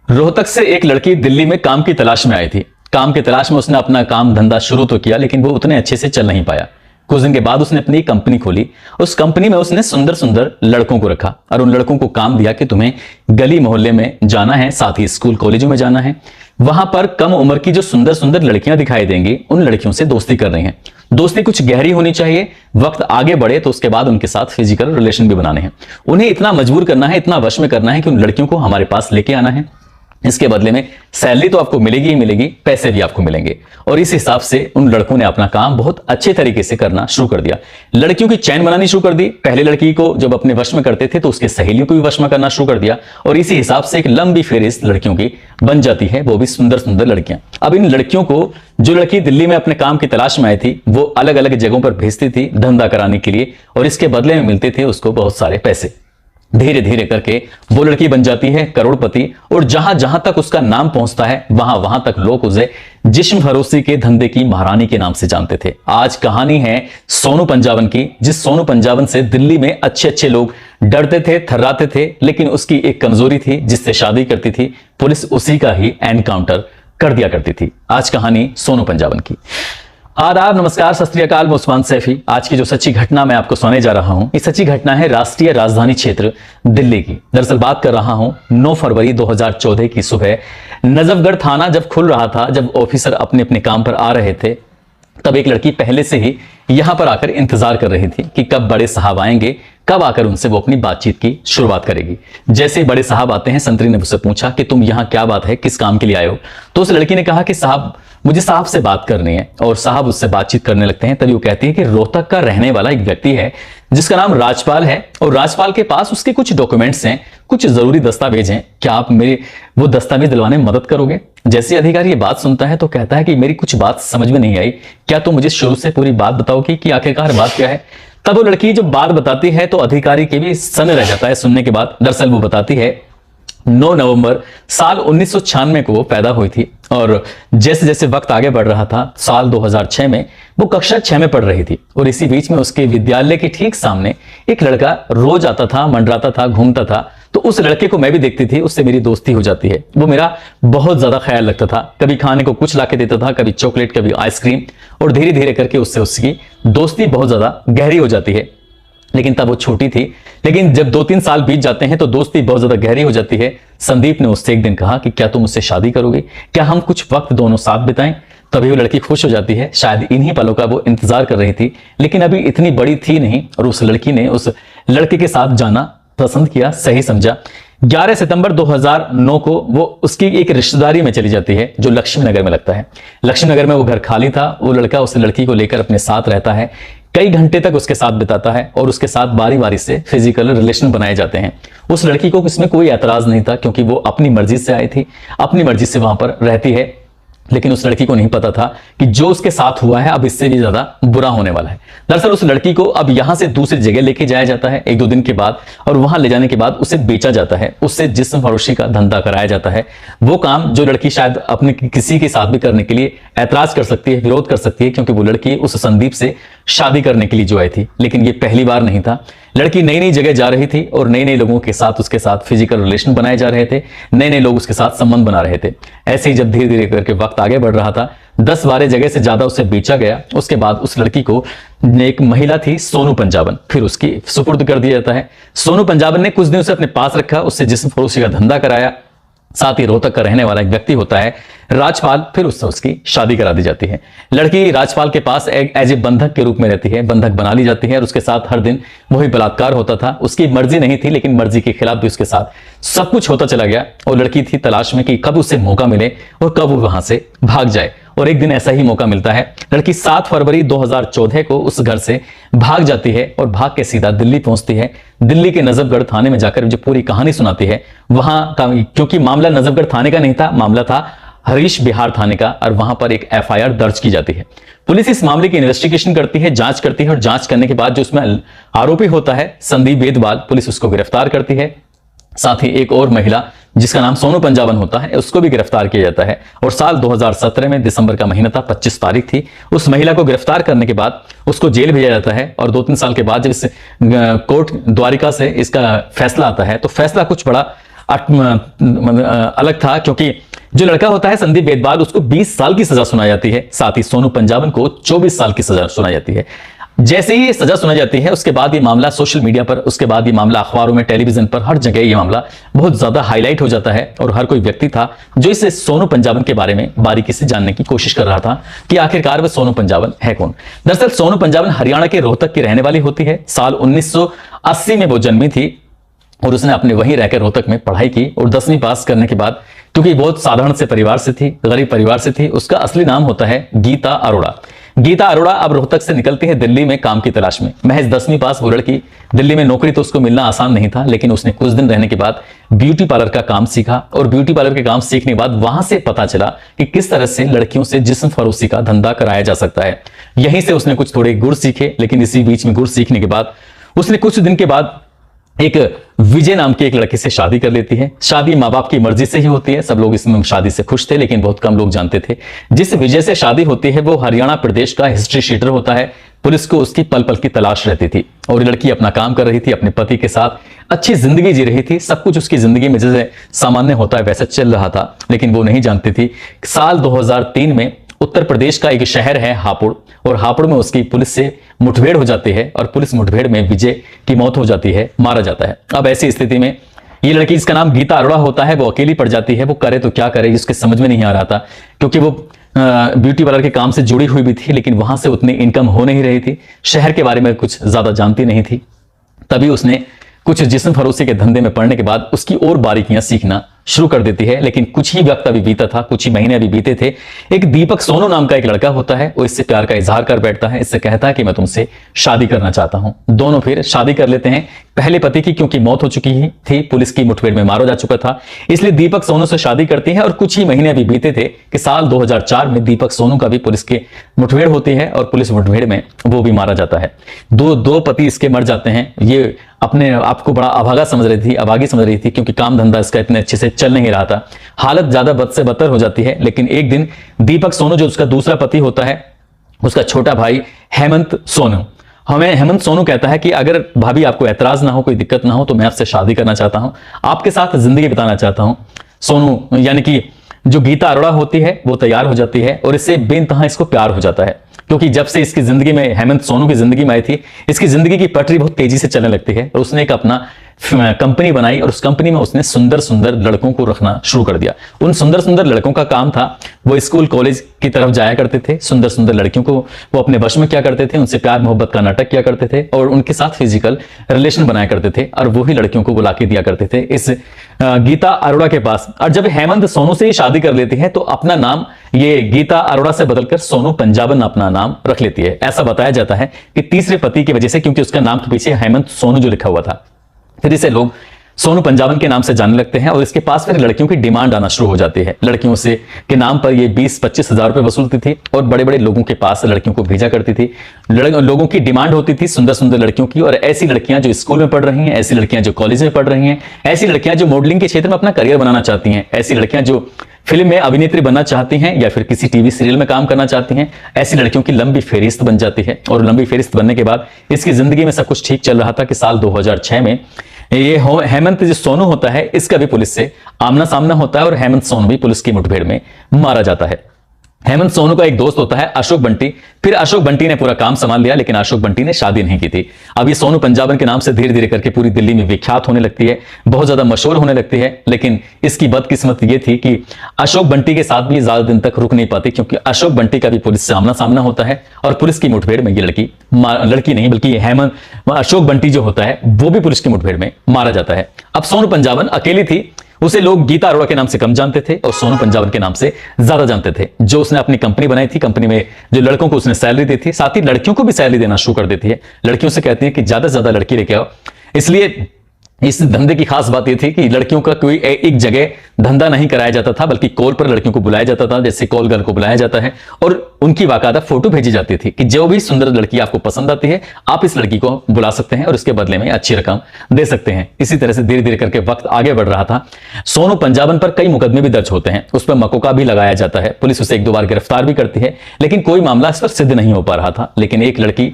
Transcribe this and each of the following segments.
रोहतक से एक लड़की दिल्ली में काम की तलाश में आई थी। काम की तलाश में उसने अपना काम धंधा शुरू तो किया, लेकिन वो उतने अच्छे से चल नहीं पाया। कुछ दिन के बाद उसने अपनी कंपनी खोली। उस कंपनी में उसने सुंदर सुंदर लड़कों को रखा और उन लड़कों को काम दिया कि तुम्हें गली मोहल्ले में जाना है, साथ ही स्कूल कॉलेजों में जाना है। वहां पर कम उम्र की जो सुंदर सुंदर लड़कियां दिखाई देंगी, उन लड़कियों से दोस्ती कर रही हैं। दोस्ती कुछ गहरी होनी चाहिए। वक्त आगे बढ़े तो उसके बाद उनके साथ फिजिकल रिलेशन भी बनाने हैं। उन्हें इतना मजबूर करना है, इतना वश में करना है कि उन लड़कियों को हमारे पास लेके आना है। इसके बदले में सैलरी तो आपको मिलेगी ही मिलेगी, पैसे भी आपको मिलेंगे। और इस हिसाब से उन लड़कों ने अपना काम बहुत अच्छे तरीके से करना शुरू कर दिया। लड़कियों की चैन बनानी शुरू कर दी। पहले लड़की को जब अपने वश में करते थे तो उसके सहेलियों को भी वश में करना शुरू कर दिया, और इसी हिसाब से एक लंबी फेरिस्त लड़कियों की बन जाती है, वो भी सुंदर सुंदर लड़कियां। अब इन लड़कियों को जो लड़की दिल्ली में अपने काम की तलाश में आई थी, वो अलग अलग जगहों पर भेजती थी धंधा कराने के लिए, और इसके बदले में मिलते थे उसको बहुत सारे पैसे। धीरे धीरे करके वो लड़की बन जाती है करोड़पति, और जहां जहां तक उसका नाम पहुंचता है वहां वहां तक लोग उसे जिस्म फरोशी के धंधे की महारानी के नाम से जानते थे। आज कहानी है सोनू पंजाबन की, जिस सोनू पंजाबन से दिल्ली में अच्छे अच्छे लोग डरते थे, थर्राते थे, लेकिन उसकी एक कमजोरी थी, जिससे शादी करती थी पुलिस उसी का ही एनकाउंटर कर दिया करती थी। आज कहानी सोनू पंजाबन की। आदाब, नमस्कार, सत श्री अकाल, मैं उस्मान सैफी। आज की जो सच्ची घटना मैं आपको सुनाने जा रहा हूं, ये सच्ची घटना है राष्ट्रीय राजधानी क्षेत्र दिल्ली की। दरअसल बात कर रहा हूं 9 फरवरी 2014 की सुबह। नजफगढ़ थाना जब खुल रहा था, जब ऑफिसर अपने अपने काम पर आ रहे थे, तब एक लड़की पहले से ही यहां पर आकर इंतजार कर रही थी कि कब बड़े साहब आएंगे, कब आकर उनसे वो अपनी बातचीत की शुरुआत करेगी। जैसे ही बड़े साहब आते हैं, संतरी ने उससे पूछा कि तुम यहां क्या बात है, किस काम के लिए आए हो? तो उस लड़की ने कहा कि साहब, मुझे साहब से बात करनी है। और साहब उससे बातचीत करने लगते हैं। तभी वो कहती है कि रोहतक का रहने वाला एक व्यक्ति है जिसका नाम राजपाल है, और राजपाल के पास उसके कुछ डॉक्यूमेंट्स हैं, कुछ जरूरी दस्तावेज हैं। क्या आप मेरे वो दस्तावेज दिलवाने में मदद करोगे? जैसे अधिकारी ये बात सुनता है तो कहता है कि मेरी कुछ बात समझ में नहीं आई, क्या तुम मुझे शुरू से पूरी बात बताओगे कि आखिरकार बात क्या है? तब वो लड़की जब बात बताती है तो अधिकारी के भी सन रह जाता है सुनने के बाद। दरअसल वो बताती है 9 नवंबर साल 1996 को वो पैदा हुई थी, और जैसे जैसे वक्त आगे बढ़ रहा था, साल 2006 में वो कक्षा 6 में पढ़ रही थी। और इसी बीच में उसके विद्यालय के ठीक सामने एक लड़का रोज आता था, मंडराता था, घूमता था। तो उस लड़के को मैं भी देखती थी, उससे मेरी दोस्ती हो जाती है। वो मेरा बहुत ज्यादा ख्याल रखता था, कभी खाने को कुछ लाके देता था, कभी चॉकलेट, कभी आइसक्रीम, और धीरे धीरे करके उससे उसकी दोस्ती बहुत ज्यादा गहरी हो जाती है। लेकिन तब वो छोटी थी, लेकिन जब 2-3 साल बीत जाते हैं तो दोस्ती बहुत ज्यादा गहरी हो जाती है। संदीप ने उससे एक दिन कहा कि क्या तुम मुझसे शादी करोगे, क्या हम कुछ वक्त दोनों साथ बिताएं? तभी वो लड़की खुश हो जाती है। शायद इन्हीं पलों का वो इंतजार कर रही थी, लेकिन अभी इतनी बड़ी थी नहीं, और उस लड़की ने उस लड़के के साथ जाना पसंद किया, सही समझा। 11 सितंबर 2009 को वो उसकी एक रिश्तेदारी में चली जाती है, जो लक्ष्मी नगर में लगता है। लक्ष्मी नगर में वो घर खाली था। वो लड़का उस लड़की को लेकर अपने साथ रहता है, कई घंटे तक उसके साथ बिताता है, और उसके साथ बारी बारी से फिजिकल रिलेशन बनाए जाते हैं। उस लड़की को इसमें कोई एतराज नहीं था, क्योंकि वो अपनी मर्जी से आई थी, अपनी मर्जी से वहां पर रहती है। लेकिन उस लड़की को नहीं पता था कि जो उसके साथ हुआ है अब इससे भी ज्यादा बुरा होने वाला है। दरअसल उस लड़की को अब यहां से दूसरी जगह लेके जाया जाता है 1-2 दिन के बाद, और वहां ले जाने के बाद उसे बेचा जाता है, उससे जिस्म फरोशी का धंधा कराया जाता है। वो काम जो लड़की शायद अपने किसी के साथ भी करने के लिए ऐतराज कर सकती है, विरोध कर सकती है, क्योंकि वो लड़की उस संदीप से शादी करने के लिए जो आई थी। लेकिन ये पहली बार नहीं था। लड़की नई नई जगह जा रही थी, और नए नए लोगों के साथ उसके साथ फिजिकल रिलेशन बनाए जा रहे थे, नए नए लोग उसके साथ संबंध बना रहे थे। ऐसे ही जब धीरे धीरे करके वक्त आगे बढ़ रहा था, 10-12 जगह से ज्यादा उसे बेचा गया। उसके बाद उस लड़की को एक महिला थी सोनू पंजाबन, फिर उसकी सुपुर्द कर दिया जाता है। सोनू पंजाबन ने कुछ दिन उसे अपने पास रखा, उससे जिस्म फरोशी का धंधा कराया। साथ ही रोहतक का रहने वाला एक व्यक्ति होता है राजपाल, फिर उससे उसकी शादी करा दी जाती है। लड़की राजपाल के पास एज ए बंधक के रूप में रहती है, बंधक बना ली जाती है, और उसके साथ हर दिन वही बलात्कार होता था। उसकी मर्जी नहीं थी, लेकिन मर्जी के खिलाफ भी उसके साथ सब कुछ होता चला गया। और लड़की थी तलाश में कि कब उसे मौका मिले और कब वो वहां से भाग जाए। और एक दिन ऐसा ही मौका मिलता है। लड़की 7 फरवरी 2014 को उस घर से भाग जाती है, और भाग के सीधा दिल्ली पहुंचती है। दिल्ली के नजफगढ़ थाने में जाकर जो पूरी कहानी सुनाती है, वहां का, क्योंकि मामला नजफगढ़ थाने का नहीं था, मामला था हरीश बिहार थाने का, और वहां पर एक FIR दर्ज की जाती है। पुलिस इस मामले की इन्वेस्टिगेशन करती है, जांच करती है, और जांच करने के बाद जो उसमें आरोपी होता है संदीप वेदवाल, पुलिस उसको गिरफ्तार करती है। साथ ही एक और महिला जिसका नाम सोनू पंजाबन होता है, उसको भी गिरफ्तार किया जाता है। और साल 2017 में दिसंबर का महीना था, 25 तारीख थी। उस महिला को गिरफ्तार करने के बाद उसको जेल भेजा जाता है, और 2-3 साल के बाद जब इस कोर्ट द्वारिका से इसका फैसला आता है, तो फैसला कुछ बड़ा अलग था, क्योंकि जो लड़का होता है संदीप बेदवाल उसको 20 साल की सजा सुनाई जाती है, साथ ही सोनू पंजाबन को 24 साल की सजा सुनाई जाती है। जैसे ही ये सजा सुनाई जाती है उसके बाद ये मामला सोशल मीडिया पर, उसके बाद ये मामला अखबारों में, टेलीविजन पर, हर जगह ये मामला बहुत ज्यादा हाईलाइट हो जाता है। और हर कोई व्यक्ति था जो इस सोनू पंजाबन के बारे में बारीकी से जानने की कोशिश कर रहा था कि आखिरकार वह सोनू पंजाबन है कौन। दरअसल सोनू पंजाबन हरियाणा के रोहतक की रहने वाली होती है। साल 1980 में वो जन्मी थी और उसने अपने वहीं रहकर रोहतक में पढ़ाई की और 10वीं पास करने के बाद, क्योंकि बहुत साधारण से परिवार से थी, गरीब परिवार से थी, उसका असली नाम होता है गीता अरोड़ा। गीता अरोड़ा अब रोहतक से निकलती है दिल्ली में काम की तलाश में। महज 10वीं पास वो लड़की, दिल्ली में नौकरी तो उसको मिलना आसान नहीं था, लेकिन उसने कुछ दिन रहने के बाद ब्यूटी पार्लर का काम सीखा और ब्यूटी पार्लर के काम सीखने के बाद वहां से पता चला कि किस तरह से लड़कियों से जिस्म फरोशी का धंधा कराया जा सकता है। यहीं से उसने कुछ थोड़े गुर सीखे, लेकिन इसी बीच में गुर सीखने के बाद उसने कुछ दिन के बाद एक विजय नाम के एक लड़के से शादी कर लेती है। शादी माँ बाप की मर्जी से ही होती है, सब लोग इसमें शादी से खुश थे, लेकिन बहुत कम लोग जानते थे। जिस विजय से शादी होती है वो हरियाणा प्रदेश का हिस्ट्री शीटर होता है। पुलिस को उसकी पल पल की तलाश रहती थी और लड़की अपना काम कर रही थी, अपने पति के साथ अच्छी जिंदगी जी रही थी। सब कुछ उसकी जिंदगी में जैसे सामान्य होता है वैसा चल रहा था, लेकिन वो नहीं जानती थी। साल 2003 में उत्तर प्रदेश का एक शहर है हापुड़, और हापुड़ में उसकी पुलिस से मुठभेड़ हो जाती है और पुलिस मुठभेड़ में विजय की मौत हो जाती है, मारा जाता है। अब ऐसी स्थिति में ये लड़की, जिसका नाम गीता अरोड़ा होता है, वो अकेली पड़ जाती है। वो करे तो क्या करे, इसके समझ में नहीं आ रहा था, क्योंकि वो ब्यूटी पार्लर के काम से जुड़ी हुई भी थी, लेकिन वहां से उतनी इनकम हो नहीं रही थी। शहर के बारे में कुछ ज्यादा जानती नहीं थी। तभी उसने कुछ जिस्म फरोशी के धंधे में पड़ने के बाद उसकी और बारीकियां सीखना शुरू कर देती है। लेकिन कुछ ही वक्त अभी बीता था, कुछ ही महीने अभी बीते थे। एक दीपक सोनू नाम का एक लड़का होता है, वो इससे प्यार का इजहार कर बैठता है। इससे कहता है कि मैं तुमसे शादी करना चाहता हूं। दोनों फिर शादी कर लेते हैं। पहले पति की क्योंकि मौत हो चुकी ही थी, पुलिस की मुठभेड़ में मारा जा चुका था, इसलिए दीपक सोनू से शादी करती है। और कुछ ही महीने अभी बीते थे कि साल 2004 में दीपक सोनू का भी पुलिस के मुठभेड़ होती है और पुलिस मुठभेड़ में वो भी मारा जाता है। दो पति इसके मर जाते हैं। ये अपने आप को बड़ा अभागी समझ रही थी, क्योंकि काम धंधा इसका इतने अच्छे से चल नहीं रहा था। हालत ज्यादा बद से बदतर हो जाती है। लेकिन एक दिन दीपक सोनू, जो उसका दूसरा पति होता है, उसका छोटा भाई हेमंत सोनू, हमें हेमंत सोनू कहता है कि अगर भाभी आपको ऐतराज ना हो, कोई दिक्कत ना हो, तो मैं आपसे शादी करना चाहता हूं, आपके साथ जिंदगी बिताना चाहता हूं। सोनू यानी कि जो गीता अरोड़ा होती है वो तैयार हो जाती है और इससे बेइंतहा इसको प्यार हो जाता है, क्योंकि जब से इसकी जिंदगी में, हेमंत सोनू की जिंदगी में आई थी, इसकी जिंदगी की पटरी बहुत तेजी से चलने लगती है। और उसने एक अपना कंपनी बनाई और उस कंपनी में उसने सुंदर सुंदर लड़कों को रखना शुरू कर दिया। उन सुंदर सुंदर लड़कों का काम था, वो स्कूल कॉलेज की तरफ जाया करते थे। सुंदर सुंदर लड़कियों को वो अपने वश में क्या करते थे, उनसे प्यार मोहब्बत का नाटक किया करते थे और उनके साथ फिजिकल रिलेशन बनाया करते थे और वही लड़कियों को बुला के दिया करते थे इस गीता अरोड़ा के पास। और जब हेमंत सोनू से ही शादी कर लेती है तो अपना नाम ये गीता अरोड़ा से बदलकर सोनू पंजाबन अपना नाम रख लेती है। ऐसा बताया जाता है कि तीसरे पति की वजह से, क्योंकि उसका नाम के पीछे हेमंत सोनू जो लिखा हुआ था, फिर इसे लोग सोनू पंजाबन के नाम से जानने लगते हैं और इसके पास फिर लड़कियों की डिमांड आना शुरू हो जाती है। लड़कियों से के नाम पर ये 20-25 हजार रुपए वसूलती थी और बड़े बड़े लोगों के पास लड़कियों को भेजा करती थी। लोगों की डिमांड होती थी सुंदर सुंदर लड़कियों की, और ऐसी लड़कियां जो स्कूल में पढ़ रही हैं, ऐसी लड़कियां जो कॉलेज में पढ़ रही हैं, ऐसी लड़कियां जो मॉडलिंग के क्षेत्र में अपना करियर बनाना चाहती हैं, ऐसी लड़कियां जो फिल्म में अभिनेत्री बनना चाहती हैं या फिर किसी टीवी सीरियल में काम करना चाहती हैं, ऐसी लड़कियों की लंबी फेरिस्त बन जाती है। और लंबी फेरिस्त बनने के बाद इसकी जिंदगी में सब कुछ ठीक चल रहा था कि साल 2006 में ये हेमंत जो सोनू होता है, इसका भी पुलिस से आमना सामना होता है और हेमंत सोनू भी पुलिस की मुठभेड़ में मारा जाता है। हेमंत सोनू का एक दोस्त होता है अशोक बंटी। फिर अशोक बंटी ने पूरा काम संभाल लिया, लेकिन अशोक बंटी ने शादी नहीं की थी। अब ये सोनू पंजाबन के नाम से धीरे धीरे करके पूरी दिल्ली में विख्यात होने लगती है, बहुत ज्यादा मशहूर होने लगती है। लेकिन इसकी बदकिस्मत ये थी कि अशोक बंटी के साथ भी ज्यादा दिन तक रुक नहीं पाती, क्योंकि अशोक बंटी का भी पुलिस से आमना सामना होता है और पुलिस की मुठभेड़ में ये लड़की नहीं बल्कि अशोक बंटी जो होता है वो भी पुलिस की मुठभेड़ में मारा जाता है। अब सोनू पंजाबन अकेली थी, उसे लोग गीता अरोड़ा के नाम से कम जानते थे और सोनू पंजाबन के नाम से ज्यादा जानते थे। जो उसने अपनी कंपनी बनाई थी, कंपनी में जो लड़कों को उसने सैलरी दी थी, साथ ही लड़कियों को भी सैलरी देना शुरू कर देती है। लड़कियों से कहती है कि ज्यादा से ज्यादा लड़की लेके आओ। इसलिए इस धंधे की खास बात यह थी कि लड़कियों का कोई एक जगह धंधा नहीं कराया जाता था, बल्कि कॉल पर लड़कियों को बुलाया जाता था, जैसे कॉल गर्ल को बुलाया जाता है, और उनकी बाकायदा फोटो भेजी जाती थी कि जो भी सुंदर लड़की आपको पसंद आती है आप इस लड़की को बुला सकते हैं और इसके बदले में अच्छी रकम दे सकते हैं। इसी तरह से धीरे धीरे करके वक्त आगे बढ़ रहा था। सोनू पंजाबन पर कई मुकदमे भी दर्ज होते हैं, उस पर मकोका भी लगाया जाता है, पुलिस उसे 1-2 बार गिरफ्तार भी करती है, लेकिन कोई मामला इस पर सिद्ध नहीं हो पा रहा था। लेकिन एक लड़की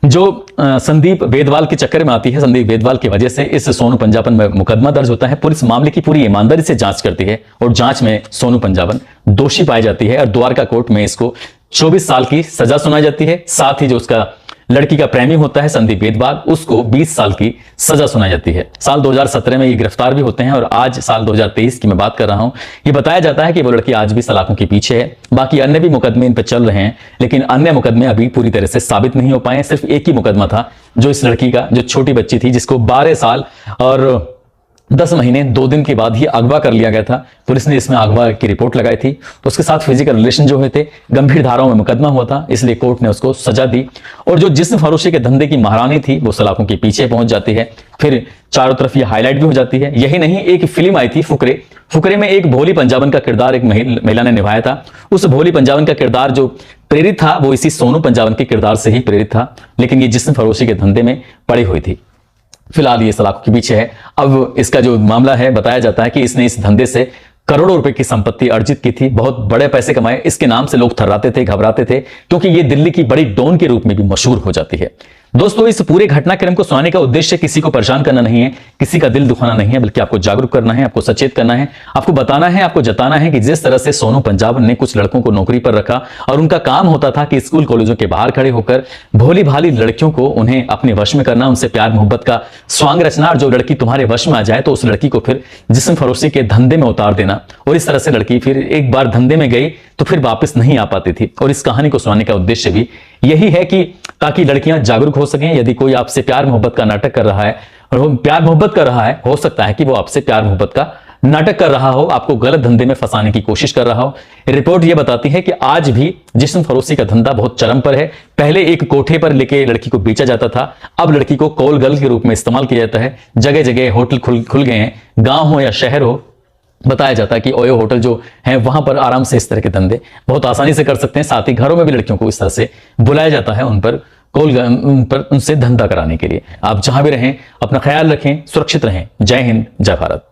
जो संदीप वेदवाल के चक्कर में आती है, संदीप वेदवाल की वजह से इस सोनू पंजाबन में मुकदमा दर्ज होता है। पुलिस मामले की पूरी ईमानदारी से जांच करती है और जांच में सोनू पंजाबन दोषी पाई जाती है और द्वारका कोर्ट में इसको 24 साल की सजा सुनाई जाती है। साथ ही जो उसका लड़की का प्रेमी होता है संदीप वेदवाल, उसको 20 साल की सजा सुनाई जाती है। साल 2017 में ये गिरफ्तार भी होते हैं और आज साल 2023 की मैं बात कर रहा हूं। ये बताया जाता है कि वो लड़की आज भी सलाखों के पीछे है। बाकी अन्य भी मुकदमे इन पर चल रहे हैं, लेकिन अन्य मुकदमे अभी पूरी तरह से साबित नहीं हो पाए। सिर्फ एक ही मुकदमा था जो इस लड़की का, जो छोटी बच्ची थी जिसको 12 साल और 10 महीने 2 दिन के बाद ही अगवा कर लिया गया था। पुलिस ने इसमें अगवा की रिपोर्ट लगाई थी। उसके साथ फिजिकल रिलेशन जो हुए थे, गंभीर धाराओं में मुकदमा हुआ था, इसलिए कोर्ट ने उसको सजा दी। और जो जिस्म फरोशी के धंधे की महारानी थी वो सलाखों के पीछे पहुंच जाती है। फिर चारों तरफ ये हाईलाइट भी हो जाती है। यही नहीं, एक फिल्म आई थी फुकरे। फुकरे में एक भोली पंजाबन का किरदार एक महिला ने निभाया था। उस भोली पंजाबन का किरदार जो प्रेरित था वो इसी सोनू पंजाबन के किरदार से ही प्रेरित था, लेकिन ये जिस्म फरोशी के धंधे में पड़ी हुई थी। फिलहाल ये सलाखों के पीछे है। अब इसका जो मामला है, बताया जाता है कि इसने इस धंधे से करोड़ों रुपए की संपत्ति अर्जित की थी, बहुत बड़े पैसे कमाए। इसके नाम से लोग थर्राते थे, घबराते थे, क्योंकि ये दिल्ली की बड़ी डॉन के रूप में भी मशहूर हो जाती है। दोस्तों, इस पूरे घटनाक्रम को सुनाने का उद्देश्य किसी को परेशान करना नहीं है, किसी का दिल दुखाना नहीं है, बल्कि आपको जागरूक करना है, आपको सचेत करना है, आपको बताना है, आपको जताना है कि जिस तरह से सोनू पंजाबन ने कुछ लड़कों को नौकरी पर रखा और उनका काम होता था कि स्कूल कॉलेजों के बाहर खड़े होकर भोली भाली लड़कियों को उन्हें अपने वश में करना, उनसे प्यार मोहब्बत का स्वांग रचना, और जो लड़की तुम्हारे वश में आ जाए तो उस लड़की को फिर जिस्म फरोशी के धंधे में उतार देना। और इस तरह से लड़की फिर एक बार धंधे में गई तो फिर वापस नहीं आ पाती थी। और इस कहानी को सुनाने का उद्देश्य भी यही है कि ताकि लड़कियां जागरूक हो सकें। यदि कोई आपसे प्यार मोहब्बत का नाटक कर रहा है और वो प्यार मोहब्बत कर रहा है, हो सकता है कि वो आपसे प्यार मोहब्बत का नाटक कर रहा हो, आपको गलत धंधे में फंसाने की कोशिश कर रहा हो। रिपोर्ट ये बताती है कि आज भी जिस्म फरोशी का धंधा बहुत चरम पर है। पहले एक कोठे पर लेके लड़की को बेचा जाता था, अब लड़की को कॉल गर्ल के रूप में इस्तेमाल किया जाता है। जगह जगह होटल खुल गए हैं, गांव हो या शहर हो। बताया जाता है कि ओयो होटल जो है वहां पर आराम से इस तरह के धंधे बहुत आसानी से कर सकते हैं। साथ ही घरों में भी लड़कियों को इस तरह से बुलाया जाता है उन पर उनसे धंधा कराने के लिए। आप जहां भी रहें अपना ख्याल रखें, सुरक्षित रहें। जय हिंद, जय भारत।